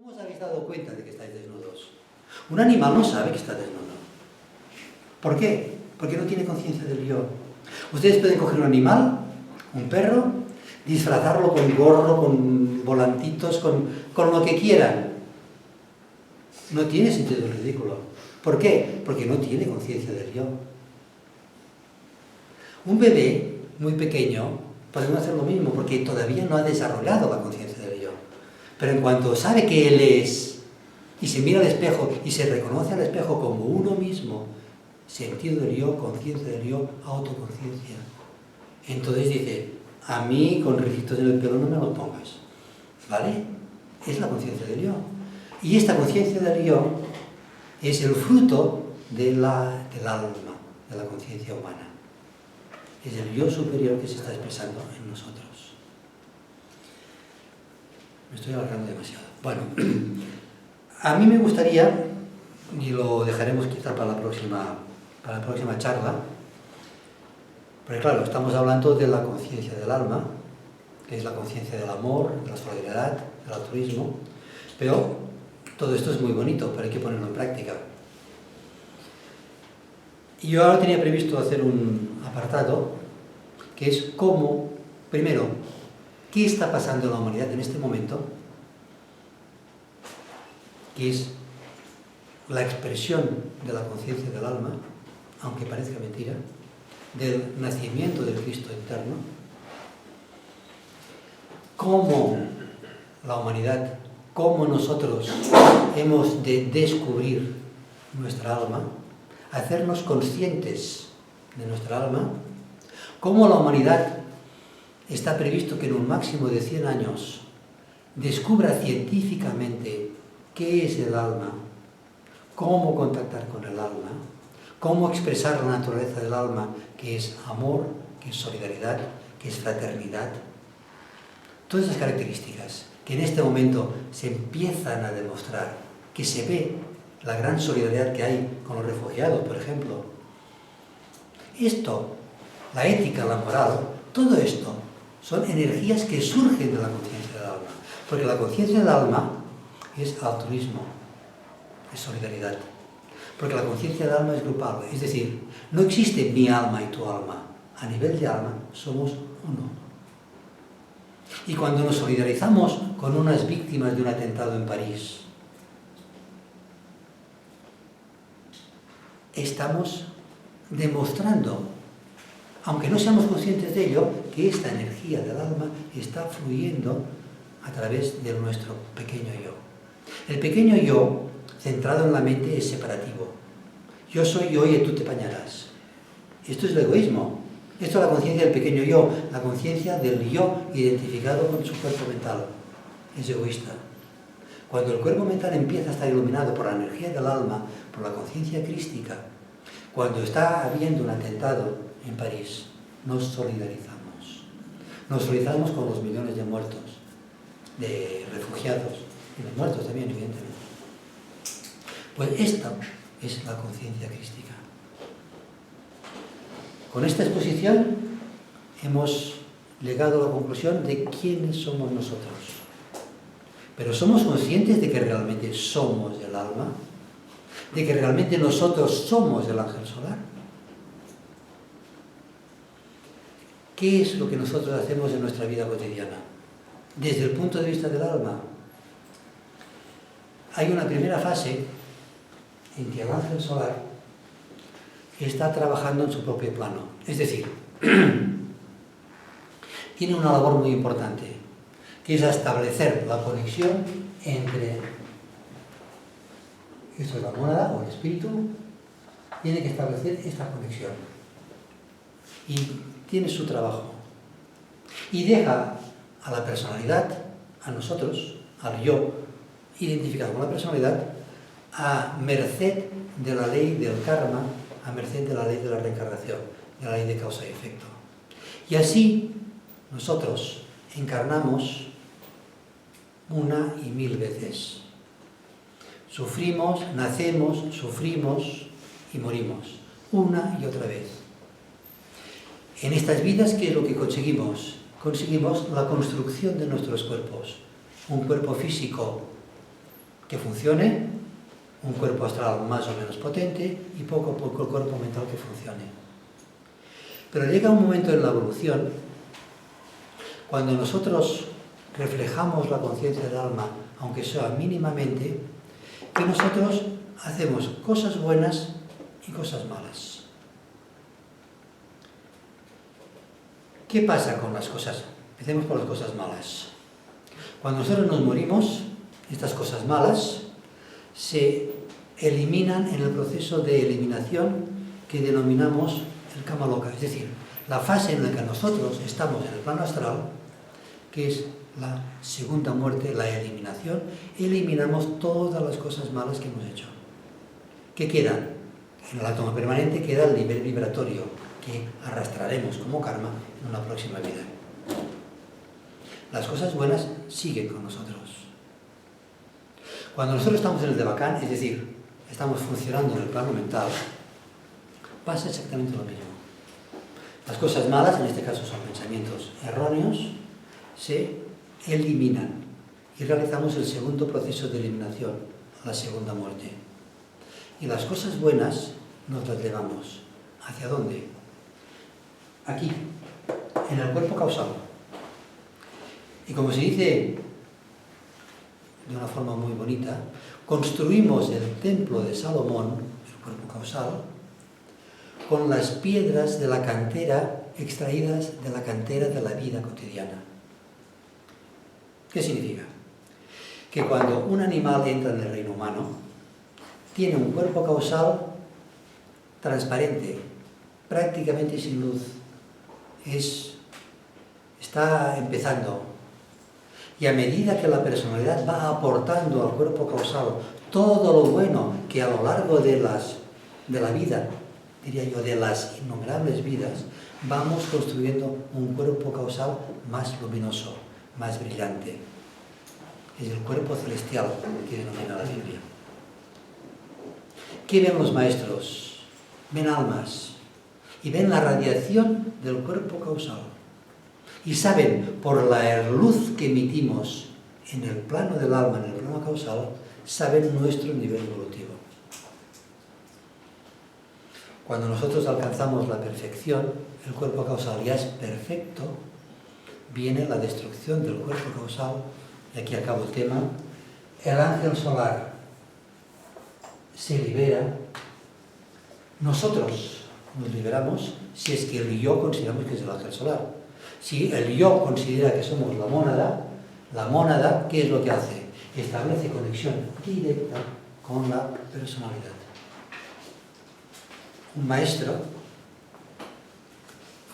¿Cómo os habéis dado cuenta de que estáis desnudos? Un animal no sabe que está desnudo. ¿Por qué? Porque no tiene conciencia del yo. Ustedes pueden coger un animal, un perro, disfrazarlo con gorro, con volantitos, con lo que quieran. No tiene sentido del ridículo. ¿Por qué? Porque no tiene conciencia del yo. Un bebé muy pequeño podemos hacer lo mismo porque todavía no ha desarrollado la conciencia del yo. Pero en cuanto sabe que él es y se mira al espejo y se reconoce al espejo como uno mismo, sentido del yo, conciencia del yo, autoconciencia, entonces dice, a mí con ricitos en el pelo no me lo pongas, ¿vale? Es la conciencia del yo. Y esta conciencia del yo es el fruto del alma, de la conciencia humana. Es el yo superior que se está expresando en nosotros. Me estoy alargando demasiado. Bueno, a mí me gustaría, y lo dejaremos quizá para la próxima charla, porque claro, estamos hablando de la conciencia del alma, que es la conciencia del amor, de la solidaridad, del altruismo, pero todo esto es muy bonito, pero hay que ponerlo en práctica. Y yo ahora tenía previsto hacer un apartado que es cómo, primero, ¿qué está pasando en la humanidad en este momento? Que es la expresión de la conciencia del alma, aunque parezca mentira, del nacimiento del Cristo interno. Cómo la humanidad, cómo nosotros hemos de descubrir nuestra alma, hacernos conscientes de nuestra alma, cómo la humanidad está previsto que en un máximo de 100 años descubra científicamente qué es el alma, cómo contactar con el alma, cómo expresar la naturaleza del alma, que es amor, que es solidaridad, que es fraternidad. Todas esas características que en este momento se empiezan a demostrar, que se ve la gran solidaridad que hay con los refugiados, por ejemplo. Esto, la ética, la moral, todo esto son energías que surgen de la conciencia del alma. Porque la conciencia del alma es altruismo, es solidaridad. Porque la conciencia del alma es grupal, es decir, no existe mi alma y tu alma. A nivel de alma somos uno. Y cuando nos solidarizamos con unas víctimas de un atentado en París, estamos demostrando, aunque no seamos conscientes de ello, que esta energía del alma está fluyendo a través de nuestro pequeño yo. El pequeño yo, centrado en la mente, es separativo. Yo soy yo y tú te bañarás. Esto es el egoísmo. Esto es la conciencia del pequeño yo, la conciencia del yo identificado con su cuerpo mental. Es egoísta. Cuando el cuerpo mental empieza a estar iluminado por la energía del alma, por la conciencia crística, cuando está habiendo un atentado en París, nos solidarizamos. Nos solidarizamos con los millones de muertos, de refugiados, y de muertos también, evidentemente. Pues esta es la conciencia crística. Con esta exposición hemos llegado a la conclusión de quiénes somos nosotros. Pero ¿somos conscientes de que realmente somos el alma? ¿De que realmente nosotros somos el ángel solar? ¿Qué es lo que nosotros hacemos en nuestra vida cotidiana? Desde el punto de vista del alma, hay una primera fase en que el ángel solar está trabajando en su propio plano. Es decir, tiene una labor muy importante, que es establecer la conexión entre, esto es la mónada o el espíritu, tiene que establecer esta conexión. Y tiene su trabajo. Y deja a la personalidad, a nosotros, al yo, identificado con la personalidad, a merced de la ley del karma, a merced de la ley de la reencarnación, de la ley de causa y efecto. Y así nosotros encarnamos una y mil veces. Sufrimos, nacemos, sufrimos y morimos, una y otra vez. En estas vidas, ¿qué es lo que conseguimos? Conseguimos la construcción de nuestros cuerpos. Un cuerpo físico que funcione, un cuerpo astral más o menos potente y poco a poco el cuerpo mental que funcione. Pero llega un momento en la evolución cuando nosotros reflejamos la conciencia del alma, aunque sea mínimamente, que nosotros hacemos cosas buenas y cosas malas. ¿Qué pasa con las cosas? Empecemos por las cosas malas. Cuando nosotros nos morimos, estas cosas malas se eliminan en el proceso de eliminación que denominamos el kama loka, es decir, la fase en la que nosotros estamos en el plano astral, que es la segunda muerte, la eliminación, eliminamos todas las cosas malas que hemos hecho. ¿Qué queda? En el átomo permanente queda el nivel vibratorio que arrastraremos como karma en una próxima vida. Las cosas buenas siguen con nosotros. Cuando nosotros estamos en el Devachan, es decir, estamos funcionando en el plano mental, pasa exactamente lo mismo. Las cosas malas, en este caso son pensamientos erróneos, se eliminan y realizamos el segundo proceso de eliminación, la segunda muerte. Y las cosas buenas nos las llevamos. ¿Hacia dónde? Aquí, en el cuerpo causal. Y como se dice de una forma muy bonita, construimos el templo de Salomón, el cuerpo causal, con las piedras de la cantera extraídas de la cantera de la vida cotidiana. ¿Qué significa? Que cuando un animal entra en el reino humano, tiene un cuerpo causal transparente, prácticamente sin luz. Está empezando. Y a medida que la personalidad va aportando al cuerpo causal todo lo bueno que a lo largo de la vida, diría yo, de las innumerables vidas, vamos construyendo un cuerpo causal más luminoso, más brillante. Es el cuerpo celestial que denomina la Biblia. ¿Qué ven los maestros? Ven almas y ven la radiación del cuerpo causal. Y saben, por la luz que emitimos en el plano del alma, en el plano causal, saben nuestro nivel evolutivo. Cuando nosotros alcanzamos la perfección, el cuerpo causal ya es perfecto, viene la destrucción del cuerpo causal, y aquí acabo el tema. El ángel solar se libera, nosotros nos liberamos si es que el yo consideramos que es el ángel solar. Si el yo considera que somos la mónada, ¿qué es lo que hace? Establece conexión directa con la personalidad. Un maestro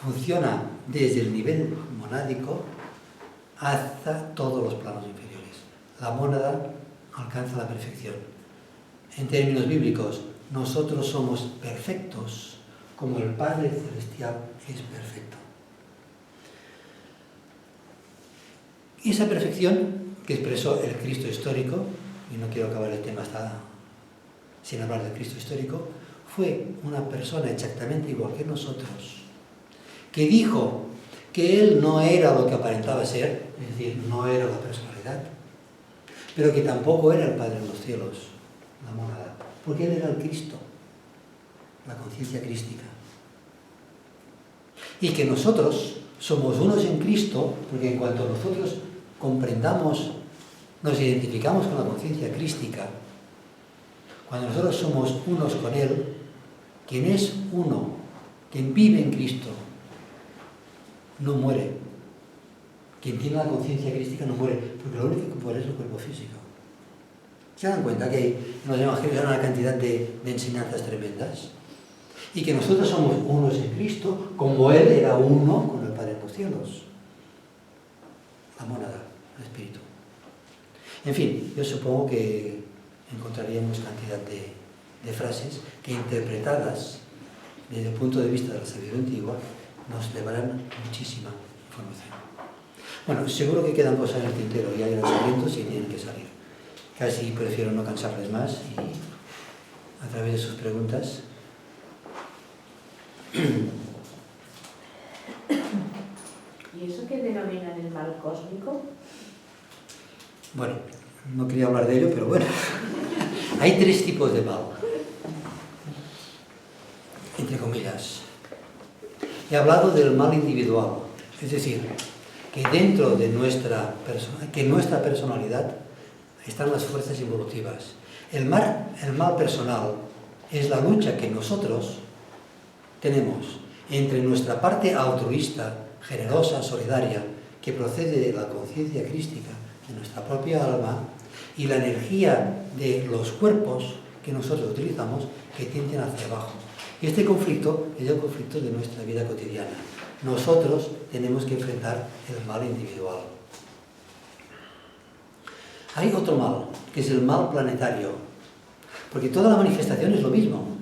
funciona desde el nivel monádico hasta todos los planos inferiores. La mónada alcanza la perfección. En términos bíblicos, nosotros somos perfectos como el Padre Celestial es perfecto. Y esa perfección que expresó el Cristo histórico, y no quiero acabar el tema sin hablar del Cristo histórico, fue una persona exactamente igual que nosotros, que dijo que él no era lo que aparentaba ser, es decir, no era la personalidad, pero que tampoco era el Padre en los cielos, la mónada, porque él era el Cristo, la conciencia crística. Y que nosotros somos unos en Cristo, porque en cuanto nosotros comprendamos, nos identificamos con la conciencia crística, cuando nosotros somos unos con Él, quien es uno, quien vive en Cristo, no muere. Quien tiene la conciencia crística no muere, porque lo único que muere es el cuerpo físico. ¿Se dan cuenta que en los evangelios hay una cantidad de enseñanzas tremendas? Y que nosotros somos unos en Cristo, como Él era uno con el Padre en los cielos. La mónada, el espíritu. En fin, yo supongo que encontraríamos cantidad de frases que, interpretadas desde el punto de vista de la sabiduría antigua, nos llevarán muchísima información. Bueno, seguro que quedan cosas en el tintero y hay lanzamientos y tienen que salir. Casi prefiero no cansarles más y a través de sus preguntas. ¿Y eso qué denominan el mal cósmico? Bueno, no quería hablar de ello, pero bueno, hay 3 tipos de mal, entre comillas. He hablado del mal individual, es decir, que dentro de nuestra personalidad están las fuerzas evolutivas. El mal personal es la lucha que nosotros tenemos entre nuestra parte altruista, generosa, solidaria, que procede de la conciencia crística de nuestra propia alma, y la energía de los cuerpos que nosotros utilizamos que tienden hacia abajo. Y este conflicto es el conflicto de nuestra vida cotidiana. Nosotros tenemos que enfrentar el mal individual. Hay otro mal, que es el mal planetario, porque toda la manifestación es lo mismo.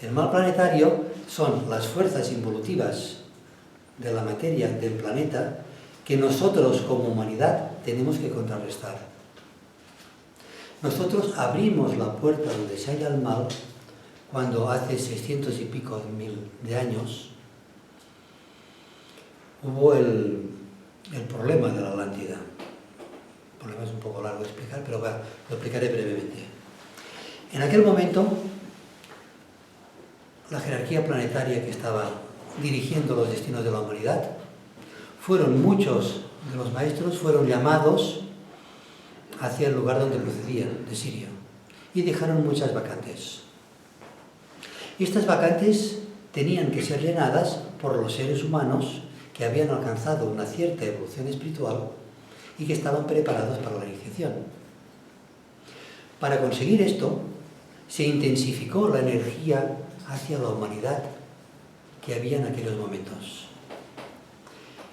El mal planetario son las fuerzas involutivas de la materia del planeta que nosotros como humanidad tenemos que contrarrestar. Nosotros abrimos la puerta donde se halla el mal cuando hace 600 y pico mil de años hubo el problema de la Atlántida. El problema es un poco largo de explicar, pero lo explicaré brevemente. En aquel momento, la jerarquía planetaria que estaba dirigiendo los destinos de la humanidad, muchos de los maestros fueron llamados hacia el lugar donde procedían, de Siria, y dejaron muchas vacantes. Estas vacantes tenían que ser llenadas por los seres humanos que habían alcanzado una cierta evolución espiritual y que estaban preparados para la iniciación. Para conseguir esto, se intensificó la energía hacia la humanidad que había en aquellos momentos.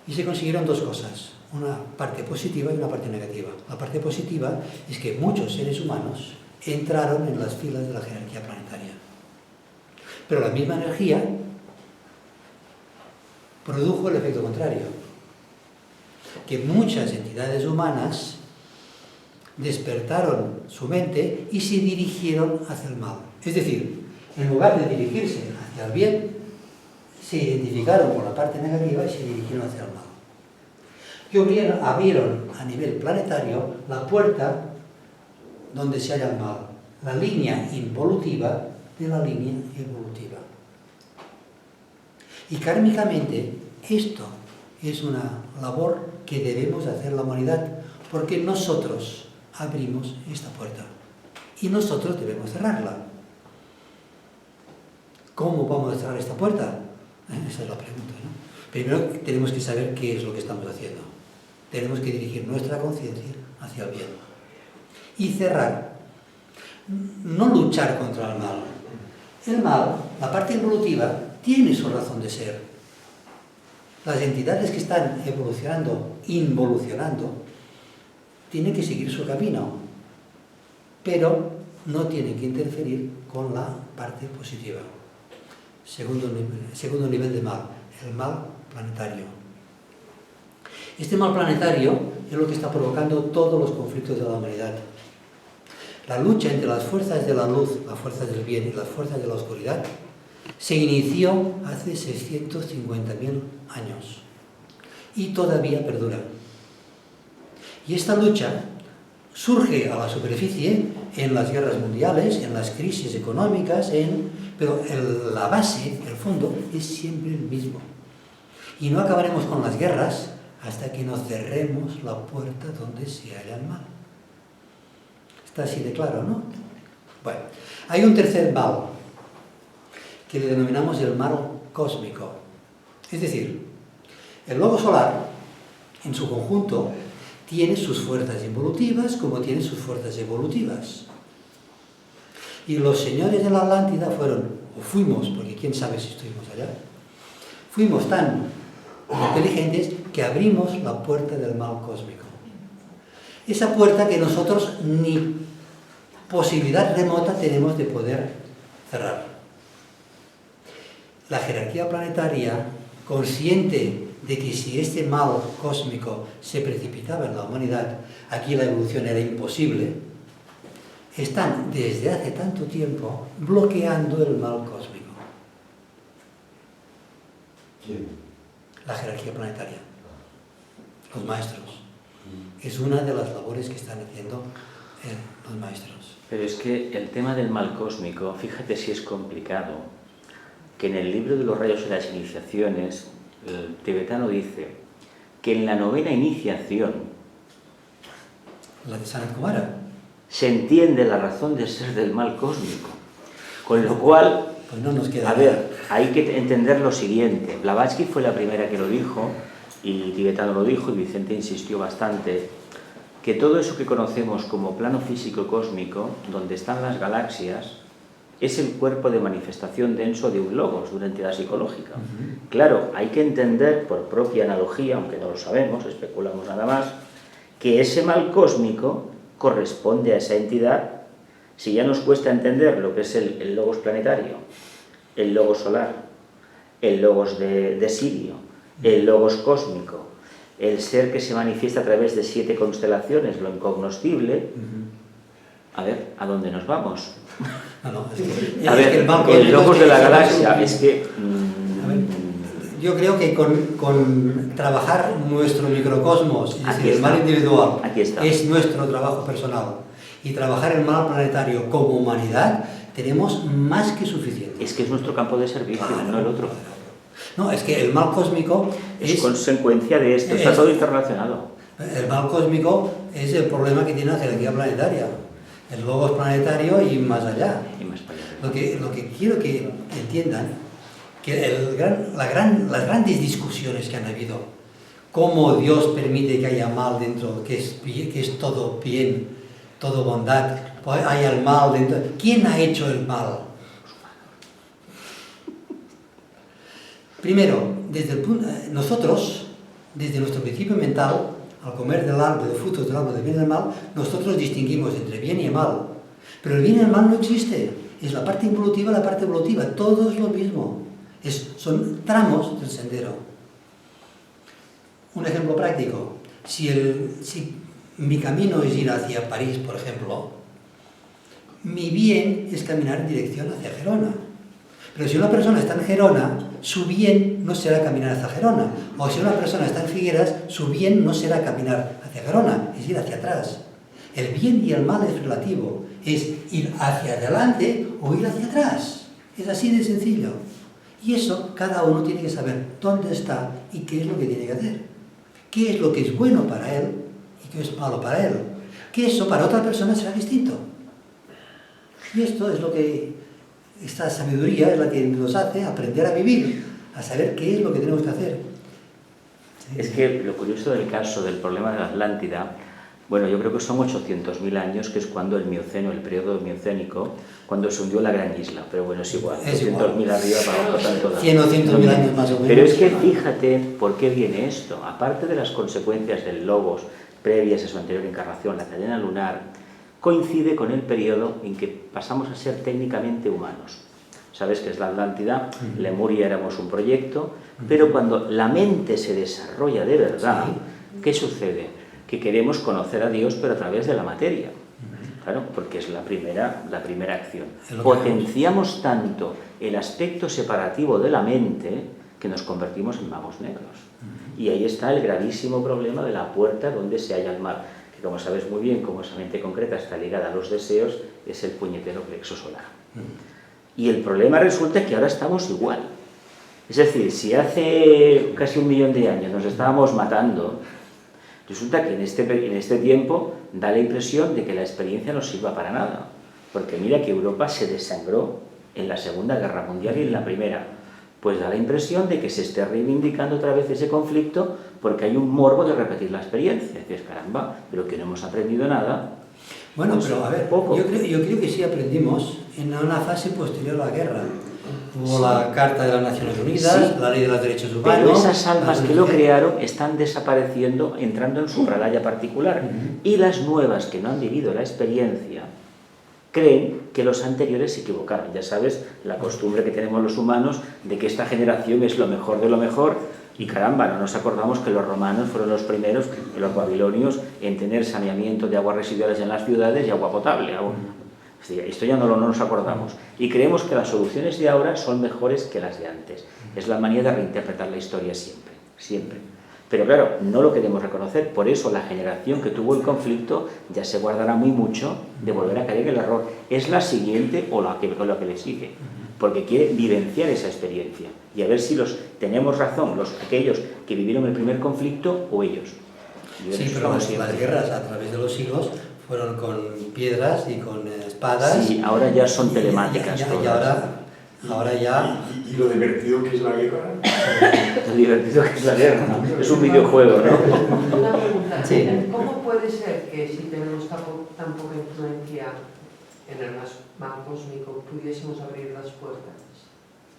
Y se consiguieron 2 cosas, una parte positiva y una parte negativa. La parte positiva es que muchos seres humanos entraron en las filas de la jerarquía planetaria. Pero la misma energía produjo el efecto contrario, que muchas entidades humanas despertaron su mente y se dirigieron hacia el mal. Es decir, en lugar de dirigirse hacia el bien, se identificaron con la parte negativa y se dirigieron hacia el mal. Y abrieron a nivel planetario la puerta donde se halla el mal, la línea involutiva de la línea evolutiva. Y kármicamente esto es una labor que debemos hacer la humanidad, porque nosotros abrimos esta puerta y nosotros debemos cerrarla. ¿Cómo vamos a cerrar esta puerta? Esa es la pregunta, ¿no? Primero tenemos que saber qué es lo que estamos haciendo. Tenemos que dirigir nuestra conciencia hacia el bien. Y cerrar. No luchar contra el mal. El mal, la parte evolutiva, tiene su razón de ser. Las entidades que están evolucionando, involucionando, tienen que seguir su camino, pero no tienen que interferir con la parte positiva. Segundo nivel de mal, el mal planetario. Este mal planetario es lo que está provocando todos los conflictos de la humanidad. La lucha entre las fuerzas de la luz, las fuerzas del bien y las fuerzas de la oscuridad se inició hace 650.000 años y todavía perdura. Y esta lucha surge a la superficie en las guerras mundiales, en las crisis económicas, pero la base, el fondo, es siempre el mismo. Y no acabaremos con las guerras hasta que nos cerremos la puerta donde se halla el mal. Está así de claro, ¿no? Bueno, hay un tercer mal, que le denominamos el mal cósmico. Es decir, el globo solar, en su conjunto, tiene sus fuerzas involutivas como tiene sus fuerzas evolutivas. Y los señores de la Atlántida fuimos, porque quién sabe si estuvimos allá, fuimos tan inteligentes que abrimos la puerta del mal cósmico. Esa puerta que nosotros ni posibilidad remota tenemos de poder cerrar. La jerarquía planetaria, consciente de que si este mal cósmico se precipitaba en la humanidad, aquí la evolución era imposible, están desde hace tanto tiempo bloqueando el mal cósmico. ¿Quién? La jerarquía planetaria, los maestros. Es una de las labores que están haciendo los maestros. Pero es que el tema del mal cósmico, fíjate si es complicado, que en el libro de los rayos y las iniciaciones, el tibetano dice que en la 9ª iniciación, La de Sanat Kumara. se entiende la razón de ser del mal cósmico. Con lo cual, pues no nos queda a ver, hay que entender lo siguiente. Blavatsky fue la primera que lo dijo, y Tibetano lo dijo, y Vicente insistió bastante, que todo eso que conocemos como plano físico cósmico, donde están las galaxias, es el cuerpo de manifestación denso de un logos, de una entidad psicológica. Claro, hay que entender, por propia analogía, aunque no lo sabemos, especulamos nada más, que ese mal cósmico corresponde a esa entidad. Si ya nos cuesta entender lo que es el logos planetario, el logos solar, el logos de Sirio, el logos cósmico, el ser que se manifiesta a través de 7 constelaciones, lo incognoscible, a ver, ¿a dónde nos vamos? A ver, el logos de la galaxia, es que... Yo creo que con trabajar nuestro microcosmos, es decir, el mal individual, es nuestro trabajo personal, y trabajar el mal planetario como humanidad, tenemos más que suficiente. Es que es nuestro campo de servicio, no el otro. No, es que el mal cósmico es consecuencia de esto, está todo interrelacionado. El mal cósmico es el problema que tiene la jerarquía planetaria, el logos planetario y más allá. Y más para allá. Lo que quiero que entiendan, que las grandes discusiones que han habido, cómo Dios permite que haya mal dentro, que es todo bien, todo bondad, pues haya el mal dentro. ¿Quién ha hecho el mal? Primero, nosotros, desde nuestro principio mental, al comer del árbol, de frutos del árbol del bien y del mal, nosotros distinguimos entre bien y mal. Pero el bien y el mal no existe. Es la parte involutiva y la parte evolutiva. Todo es lo mismo. Son tramos del sendero. Un ejemplo práctico. Si mi camino es ir hacia París, por ejemplo, mi bien es caminar en dirección hacia Gerona. Pero si una persona está en Gerona, su bien no será caminar hacia Gerona. O si una persona está en Figueras, su bien no será caminar hacia Gerona, es ir hacia atrás. El bien y el mal es relativo. Es ir hacia adelante o ir hacia atrás. Es así de sencillo. Y eso cada uno tiene que saber dónde está y qué es lo que tiene que hacer. Qué es lo que es bueno para él y qué es malo para él. Que eso para otra persona será distinto. Y esto es lo que... Esta sabiduría es la que nos hace aprender a vivir, a saber qué es lo que tenemos que hacer. Es que lo curioso del caso del problema de la Atlántida, bueno, yo creo que son 800.000 años, que es cuando el Mioceno, el periodo miocénico, cuando se hundió la gran isla, pero bueno, es igual, 800.000 arriba para abajo, tanto 100 o 100.000 años más o menos. Pero es que fíjate por qué viene esto, aparte de las consecuencias del logos previas a su anterior encarnación, la cadena lunar, coincide con el periodo en que pasamos a ser técnicamente humanos. Sabes que es la Atlántida, Lemuria éramos un proyecto, pero cuando la mente se desarrolla de verdad, ¿qué sucede? Que queremos conocer a Dios, pero a través de la materia. Claro, porque es la primera acción. Potenciamos tanto el aspecto separativo de la mente que nos convertimos en magos negros. Y ahí está el gravísimo problema de la puerta donde se halla el mal. Que como sabes muy bien, como esa mente concreta está ligada a los deseos, es el puñetero plexo solar. Y el problema resulta que ahora estamos igual. Es decir, si hace casi 1 millón de años nos estábamos matando, resulta que en este tiempo da la impresión de que la experiencia no sirva para nada. Porque mira que Europa se desangró en la Segunda Guerra Mundial y en la Primera. Pues da la impresión de que se esté reivindicando otra vez ese conflicto porque hay un morbo de repetir la experiencia. Dices, caramba, pero que no hemos aprendido nada. Bueno, pues pero a ver, poco. Yo creo que sí aprendimos en una fase posterior a la guerra. Hubo la Carta de las Naciones Unidas, la Ley de los Derechos Humanos... Pero esas almas que lo crearon están desapareciendo, entrando en su ralaya particular. Y las nuevas que no han vivido la experiencia creen que los anteriores se equivocaron. Ya sabes, la costumbre que tenemos los humanos de que esta generación es lo mejor de lo mejor y caramba, no nos acordamos que los romanos fueron los primeros, los babilonios, en tener saneamiento de aguas residuales en las ciudades y agua potable. Esto ya no nos acordamos. Y creemos que las soluciones de ahora son mejores que las de antes. Es la manía de reinterpretar la historia siempre, siempre. Pero claro, no lo queremos reconocer, por eso la generación que tuvo el conflicto ya se guardará muy mucho de volver a caer en el error. Es la siguiente o la que le sigue, porque quiere vivenciar esa experiencia y a ver si tenemos razón, aquellos que vivieron el primer conflicto o ellos. Sí, pero las guerras a través de los siglos fueron con piedras y con espadas. Sí, ahora ya son telemáticas. Y ahora ya... ¿Y lo divertido que es la guerra? Lo divertido que es la guerra, ¿no? Es un videojuego, ¿no? Una pregunta. Sí. ¿Cómo puede ser que si tenemos tan poca influencia en el más cósmico pudiésemos abrir las puertas?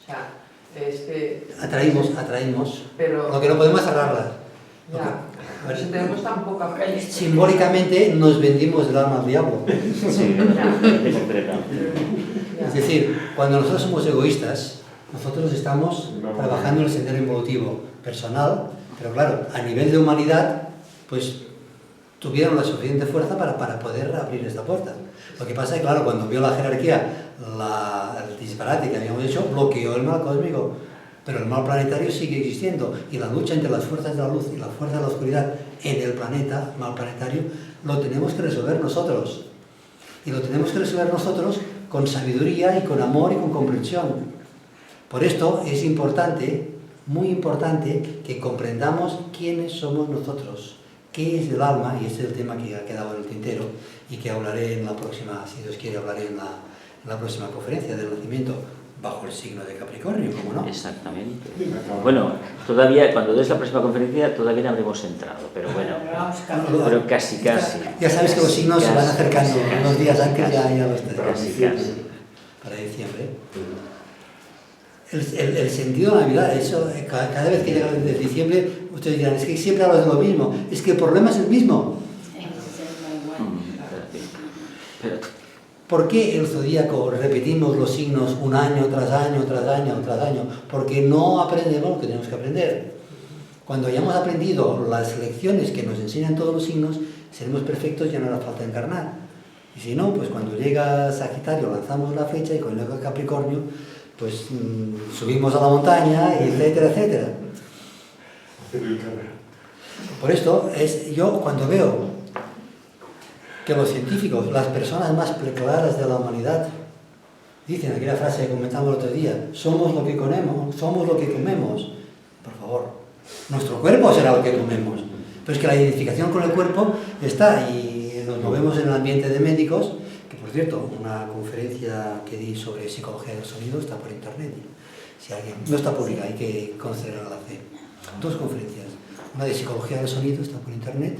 O sea, es que... Atraímos, pero... lo que no podemos cerrarlas. Ya, pero si tenemos tan poca fe... Simbólicamente nos vendimos el alma al diablo. Sí, de concreta. Es decir, cuando nosotros somos egoístas, nosotros estamos trabajando en el sendero evolutivo personal, pero claro, a nivel de humanidad, pues tuvieron la suficiente fuerza para poder abrir esta puerta. Lo que pasa es que, claro, cuando vio la jerarquía, el disparate que habíamos hecho, bloqueó el mal cósmico, pero el mal planetario sigue existiendo, y la lucha entre las fuerzas de la luz y las fuerzas de la oscuridad en el planeta, mal planetario, lo tenemos que resolver nosotros. Y lo tenemos que resolver nosotros con sabiduría y con amor y con comprensión. Por esto es importante, muy importante, que comprendamos quiénes somos nosotros, qué es el alma, y este es el tema que ha quedado en el tintero y que hablaré en la próxima, si Dios quiere, hablaré en la próxima conferencia del nacimiento bajo el signo de Capricornio, ¿cómo no? Exactamente. Bueno, todavía, cuando des la próxima conferencia, todavía no habremos entrado, pero bueno, pero casi. Ya sabes que los signos se van acercando, unos días antes ya los tenemos. Casi. Para diciembre. El sentido de Navidad, eso, cada vez que llega el de diciembre, ustedes dirán, es que siempre hablas de lo mismo, es que el problema es el mismo. ¿Por qué el zodíaco repetimos los signos un año tras año, tras año, tras año? Porque no aprendemos lo que tenemos que aprender. Cuando hayamos aprendido las lecciones que nos enseñan todos los signos, seremos perfectos, ya no hará falta encarnar. Y si no, pues cuando llega Sagitario lanzamos la flecha y cuando llega Capricornio, pues subimos a la montaña, etcétera, etcétera. Por esto, yo cuando veo que los científicos, las personas más preclaras de la humanidad, dicen aquella frase que comentamos el otro día, somos lo que comemos, por favor, nuestro cuerpo será lo que comemos, pero es que la identificación con el cuerpo está, y nos movemos en el ambiente de médicos, que por cierto, una conferencia que di sobre psicología del sonido está por internet, si alguien, no está pública, hay que conceder el enlace, 2 conferencias, una de psicología del sonido está por internet,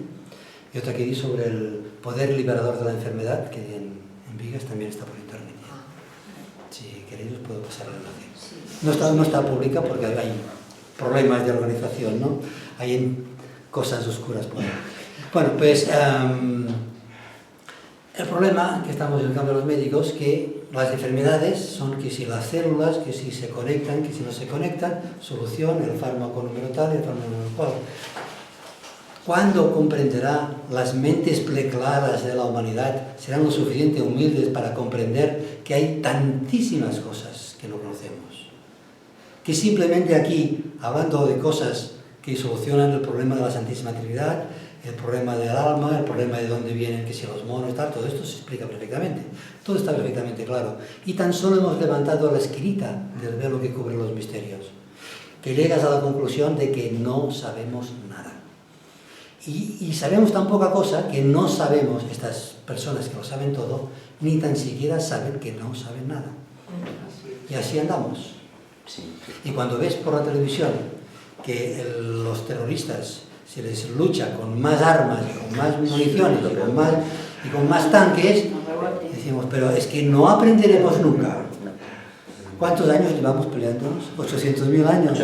y otra que di sobre el poder liberador de la enfermedad, que en Vigas también está por internet. Si queréis os puedo pasar el enlace. No está pública porque hay problemas de organización, ¿no? Hay cosas oscuras por ahí. Bueno, pues el problema que estamos educando a los médicos es que las enfermedades son que si las células, que si se conectan, que si no se conectan, solución, el fármaco número tal y el fármaco número cual. ¿Cuándo comprenderá las mentes preclaras de la humanidad? ¿Serán lo suficiente humildes para comprender que hay tantísimas cosas que no conocemos? Que simplemente aquí, hablando de cosas que solucionan el problema de la Santísima Trinidad, el problema del alma, el problema de dónde vienen, que si los monos, tal, todo esto se explica perfectamente. Todo está perfectamente claro. Y tan solo hemos levantado la esquinita del velo que cubre los misterios. Que llegas a la conclusión de que no sabemos nada. Y sabemos tan poca cosa que no sabemos, estas personas que lo saben todo, ni tan siquiera saben que no saben nada. Y así andamos. Y cuando ves por la televisión que los terroristas se les lucha con más armas, con más municiones y con más tanques, decimos, pero es que no aprenderemos nunca. ¿Cuántos años llevamos peleándonos? 800.000 años.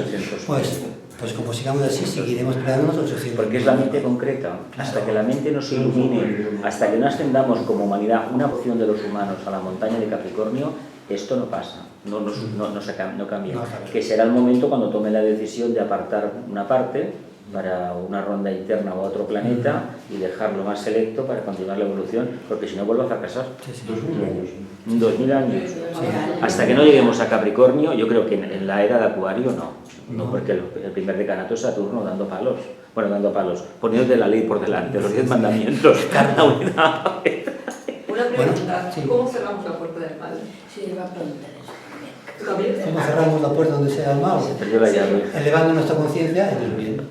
Pues como sigamos así, seguiremos peleándonos 800. Porque es la mente concreta. Hasta que la mente nos ilumine, hasta que no ascendamos como humanidad una porción de los humanos a la montaña de Capricornio, esto no pasa, no cambia. Que será el momento cuando tome la decisión de apartar una parte para una ronda interna o a otro planeta y dejarlo más selecto para continuar la evolución, porque si no vuelve a fracasar. 2000 años. Sí. Hasta que no lleguemos a Capricornio, yo creo que en la era de Acuario no. No, porque el primer decanato es Saturno dando palos. Bueno, dando palos, poniéndote la ley por delante, los 10 mandamientos. La unidad. Una pregunta, sí. ¿cómo cerramos la puerta del mal? Sí, le va a preguntar eso. ¿Tú también? ¿Cómo cerramos la puerta donde sea el mal? Se perdió la llave. Elevando nuestra conciencia en el bien.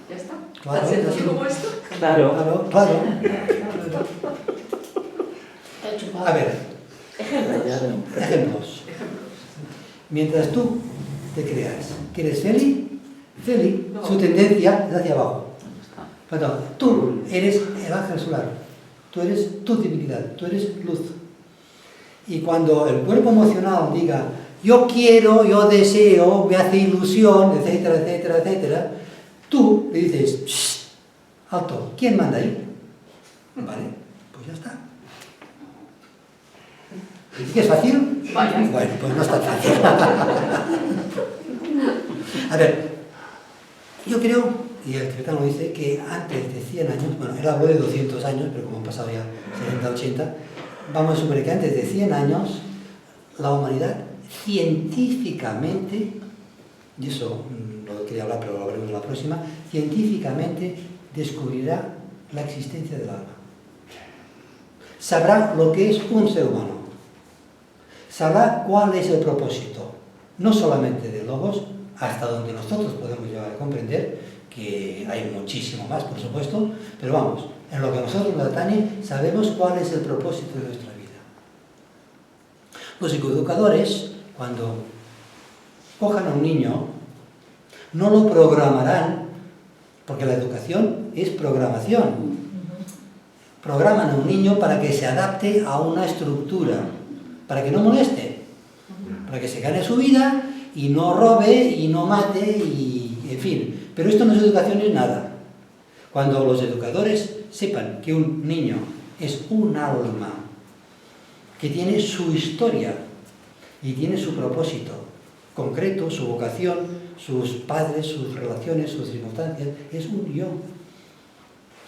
Ya está. Claro, ¿Tan sencillo sí. como esto? Claro. Claro, claro. Está chupado. A ver, La llave. ejemplos. Mientras tú te creas que eres Feli, No. su tendencia es hacia abajo. Está. Perdón, tú eres el ángel solar, tú eres tu divinidad, tú eres luz. Y cuando el cuerpo emocional diga, yo quiero, yo deseo, me hace ilusión, etcétera, etcétera, etcétera, tú le dices, "Shh, alto, ¿quién manda ahí?" Vale, pues ya está. ¿Qué es fácil? Vaya. Bueno, pues no es tan fácil. A ver, yo creo, y el tibetano dice, que antes de 100 años, bueno, él habló de 200 años, pero como han pasado ya 70, 80, vamos a suponer que antes de 100 años, la humanidad científicamente, y eso no quería hablar, pero lo hablaremos en la próxima, científicamente descubrirá la existencia del alma. Sabrá lo que es un ser humano. Sabrá cuál es el propósito, no solamente de Logos, hasta donde nosotros podemos llegar a comprender, que hay muchísimo más, por supuesto, pero vamos, en lo que a nosotros nos atañe, sabemos cuál es el propósito de nuestra vida. Los psicoeducadores, cuando cojan a un niño, no lo programarán, porque la educación es programación. Programan a un niño para que se adapte a una estructura, para que no moleste, para que se gane su vida y no robe y no mate y en fin. Pero esto no es educación ni nada. Cuando los educadores sepan que un niño es un alma que tiene su historia y tiene su propósito concreto, su vocación, sus padres, sus relaciones, sus circunstancias, es un yo.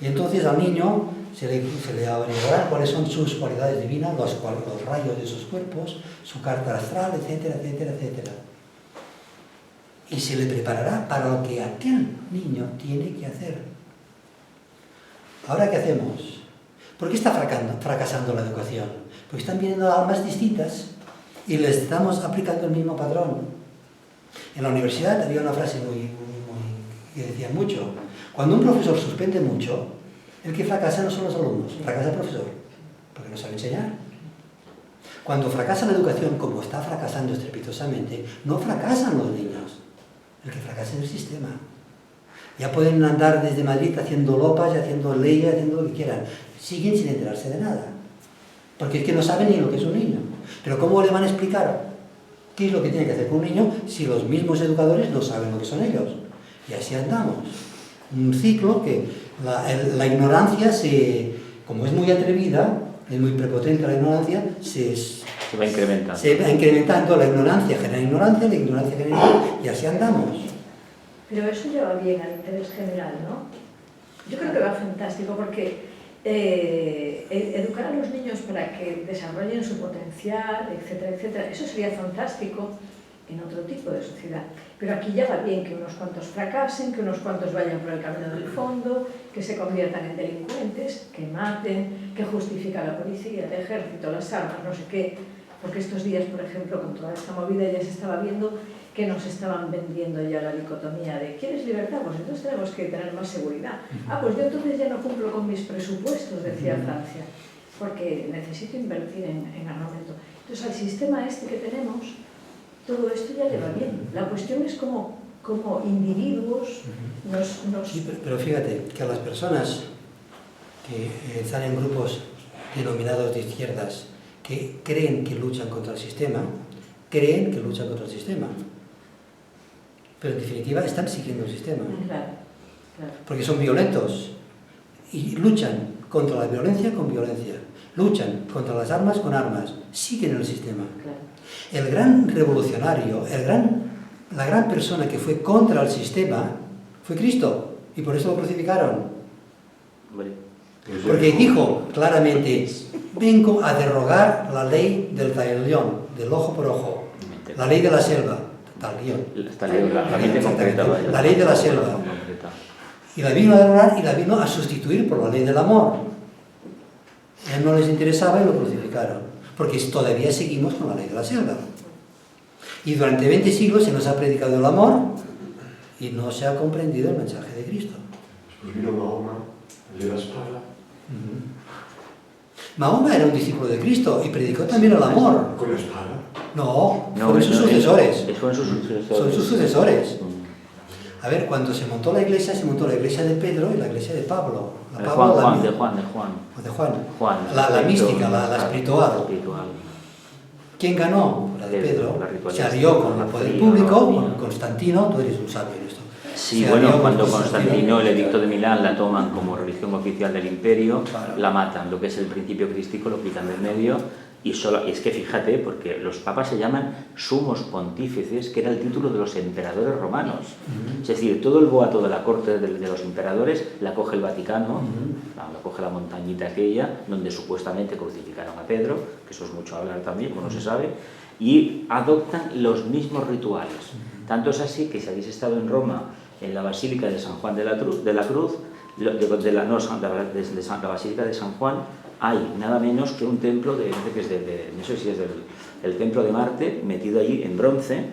Y entonces al niño se le averiguará cuáles son sus cualidades divinas, los rayos de sus cuerpos, su carta astral, etcétera, etcétera, etcétera. Y se le preparará para lo que aquel niño tiene que hacer. ¿Ahora qué hacemos? ¿Por qué está fracasando la educación? Porque están viniendo almas distintas y les estamos aplicando el mismo patrón. En la universidad había una frase que decía mucho. Cuando un profesor suspende mucho, el que fracasa no son los alumnos, fracasa el profesor, porque no sabe enseñar. Cuando fracasa la educación, como está fracasando estrepitosamente, no fracasan los niños, el que fracasa es el sistema. Ya pueden andar desde Madrid haciendo lopas, haciendo leyes, haciendo lo que quieran, siguen sin enterarse de nada, porque es que no saben ni lo que es un niño. Pero ¿cómo le van a explicar qué es lo que tiene que hacer con un niño si los mismos educadores no saben lo que son ellos? Y así andamos. Un ciclo que la ignorancia, como es muy atrevida, es muy prepotente la ignorancia, se va incrementando. Se va incrementando, la ignorancia genera ignorancia y así andamos. Pero eso lleva bien al interés general, ¿no? Yo creo que va fantástico porque educar a los niños para que desarrollen su potencial, etcétera, etcétera, eso sería fantástico en otro tipo de sociedad. Pero aquí ya va bien que unos cuantos fracasen, que unos cuantos vayan por el camino del fondo, que se conviertan en delincuentes, que maten, que justifica la policía, el ejército, las armas, no sé qué. Porque estos días, por ejemplo, con toda esta movida ya se estaba viendo que nos estaban vendiendo ya la dicotomía de ¿quieres libertad? Pues entonces tenemos que tener más seguridad. Ah, pues yo entonces ya no cumplo con mis presupuestos, decía Francia, porque necesito invertir en armamento. Entonces, al sistema este que tenemos, todo esto ya le va bien. La cuestión es como individuos nos... Sí, pero fíjate que a las personas que están en grupos denominados de izquierdas, que creen que luchan contra el sistema, creen que luchan contra el sistema. Pero en definitiva están siguiendo el sistema. Claro, claro. Porque son violentos y luchan contra la violencia con violencia. Luchan contra las armas con armas. Siguen el sistema. Claro. El gran revolucionario, la gran persona que fue contra el sistema fue Cristo. Y por eso lo crucificaron. Porque dijo claramente, vengo a derogar la ley del talión, del ojo por ojo, la ley de la selva. Talión. Esta ley, la mente concreta, vaya. La ley de la selva. Concreta. Y la vino a derrotar y la vino a sustituir por la ley del amor. A él no les interesaba y lo crucificaron, porque todavía seguimos con la ley de la selva. Y durante 20 siglos se nos ha predicado el amor y no se ha comprendido el mensaje de Cristo. Después vino Mahoma, el de la espada. Mahoma era un discípulo de Cristo y predicó también el amor. Con la espada. No, fueron sus sucesores. Fueron sus sucesores. Son sus sucesores. A ver, cuando se montó la iglesia de Pedro y la iglesia de Pablo. De Juan. La mística, la espiritual. ¿Quién ganó? La de Pedro. Se alió con el poder público, con Constantino. Tú eres un sabio en esto. Sí, bueno, cuando Constantino, el edicto de Milán, la toman como religión oficial del imperio, Claro. la matan, lo que es el principio crístico lo quitan del medio, y es que fíjate, porque los papas se llaman sumos pontífices, que era el título de los emperadores romanos. Es decir, todo el boato de la corte de los emperadores la coge el Vaticano, la coge la montañita aquella, donde supuestamente crucificaron a Pedro, que eso es mucho hablar también, como no se sabe, y adoptan los mismos rituales. Tanto es así que si habéis estado en Roma, en la Basílica de San Juan de la Cruz, la Basílica de San Juan, hay nada menos que un templo, no sé si es el templo de Marte, metido allí en bronce.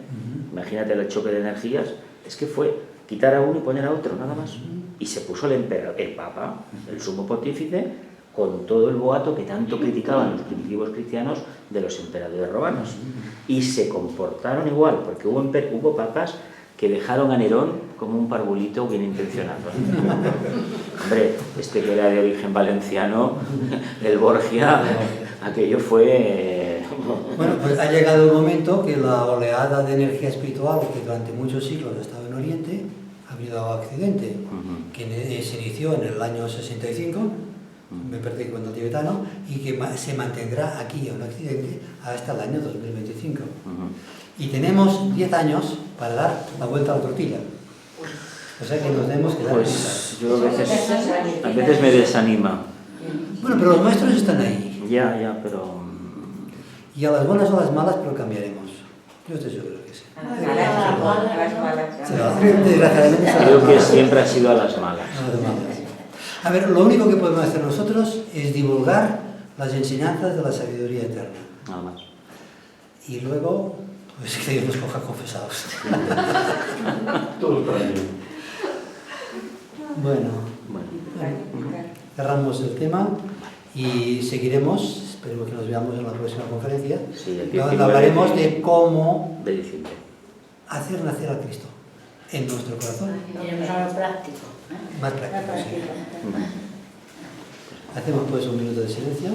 Imagínate el choque de energías. Es que fue quitar a uno y poner a otro, nada más. Y se puso el Papa, el sumo pontífice, con todo el boato que tanto criticaban los primitivos cristianos de los emperadores romanos. Y se comportaron igual, porque hubo papas que dejaron a Nerón como un parvulito bien intencionado. Hombre, este que era de origen valenciano, el Borgia, aquello fue... Bueno, pues ha llegado el momento que la oleada de energía espiritual que durante muchos siglos ha estado en Oriente ha habido accidente, que se inició en el año 65, me perdí con el tibetano, y que se mantendrá aquí en Occidente hasta el año 2025. Y tenemos 10 años para dar la vuelta a la tortilla. O sea que nos tenemos que dar Pues yo a veces me desanima. Bueno, pero los maestros están ahí. Ya, pero... Y a las buenas o a las malas, pero cambiaremos. Yo estoy seguro que sí. Desgraciadamente Creo que siempre ha sido a las malas. A ver, lo único que podemos hacer nosotros es divulgar las enseñanzas de la sabiduría eterna. Nada más. Y luego, pues que Dios nos coja confesados. Todo para mí. Bueno, cerramos el tema y seguiremos. Esperemos que nos veamos en la próxima conferencia. Sí, el Donde 19 hablaremos de cómo de diciembre. hacer nacer a Cristo en nuestro corazón. Iremos a lo práctico. Más práctico, sí. Hacemos pues un minuto de silencio.